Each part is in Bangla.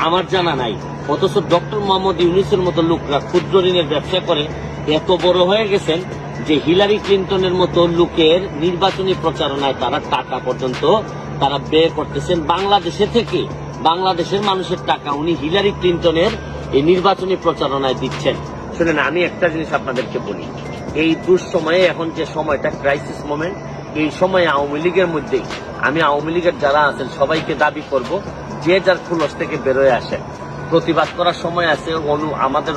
আমার জানা নাই, অথচ ডক্টর মোহাম্মদ ইউনূসের মতো লোকরা ক্ষুদ্র ঋণের ব্যবসা করে এত বড় হয়ে গেছেন যে হিলারি ক্লিন্টনের মতো লোকের নির্বাচনী প্রচারণায় তারা টাকা পর্যন্ত তারা ব্যয় করতেছেন বাংলাদেশে থেকে। বাংলাদেশের মানুষের টাকা উনি হিলারি ক্লিন্টনের এই নির্বাচনী প্রচারণায় দিচ্ছেন। শুনেন, আমি একটা জিনিস আপনাদেরকে বলি, এই দুঃসময়ে এখন যে সময়টা ক্রাইসিস মোমেন্ট, এই সময়ে আওয়ামী লীগের মধ্যেই আমি আওয়ামী লীগের যারা আছেন সবাইকে দাবি করব, যে যার খুলস থেকে বেরোয় আসেন। প্রতিবাদ করার সময় আছে, আমাদের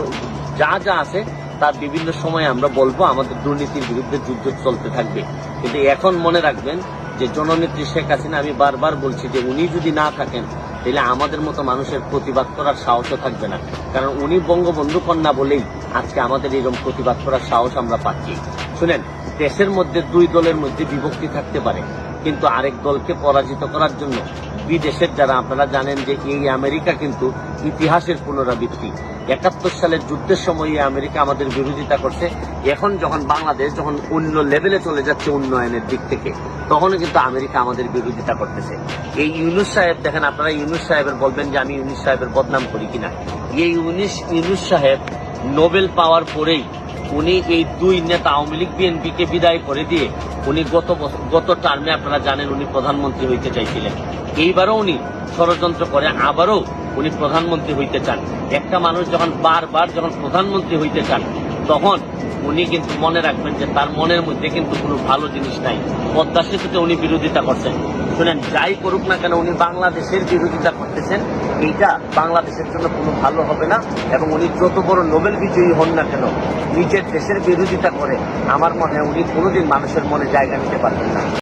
যা যা আছে তার বিভিন্ন সময় আমরা বলবো, আমাদের দুর্নীতির বিরুদ্ধে যুদ্ধ চলতে থাকবে। কিন্তু এখন মনে রাখবেন যে জননেত্রী শেখ হাসিনা, আমি বারবার বলছি যে উনি যদি না থাকেন তাহলে আমাদের মতো মানুষের প্রতিবাদ করার সাহসও থাকবে না। কারণ উনি বঙ্গবন্ধু কন্যা বলেই আজকে আমাদের এরকম প্রতিবাদ করার সাহস আমরা পাচ্ছি। শুনেন, দেশের মধ্যে দুই দলের মধ্যে বিভক্তি থাকতে পারে, কিন্তু আরেক দলকে পরাজিত করার জন্য বিদেশের যারা, আপনারা জানেন যে এই আমেরিকা কিন্তু ইতিহাসের পুনরাবৃত্তি। ৭১ সালের যুদ্ধের সময় আমেরিকা আমাদের বিরোধিতা করছে। এখন যখন বাংলাদেশ যখন অন্য লেভেলে চলে যাচ্ছে উন্নয়নের দিক থেকে, তখনও কিন্তু আমেরিকা আমাদের বিরোধিতা করতেছে। এই ইউনূস সাহেব দেখেন, আপনারা ইউনূস সাহেবের বলবেন যে আমি ইউনূস সাহেবের বদনাম করি কিনা। এই ইউনূস সাহেব নোবেল পাওয়ার পরেই উনি এই দুই নেতা আওয়ামী লীগ বিএনপিকে বিদায় করে দিয়ে উনি গত টার্মে আপনারা জানেন উনি প্রধানমন্ত্রী হইতে চাইছিলেন। এইবারও উনি ষড়যন্ত্র করে আবারও উনি প্রধানমন্ত্রী হইতে চান। একটা মানুষ যখন বারবার যখন প্রধানমন্ত্রী হইতে চান, তখন উনি কিন্তু মনে রাখবেন যে তার মনের মধ্যে কিন্তু কোনো ভালো জিনিস নাই। পদ্মা সেতুতে উনি বিরোধিতা করছেন। শুনেন, যাই করুক না কেন উনি বাংলাদেশের বিরোধিতা করতেছেন, এইটা বাংলাদেশের জন্য কোনো ভালো হবে না। এবং উনি যত বড় নোবেল বিজয়ী হন না কেন, নিজের দেশের বিরোধিতা করে আমার মনে হয় উনি কোনোদিন মানুষের মনে জায়গা নিতে পারবেন না।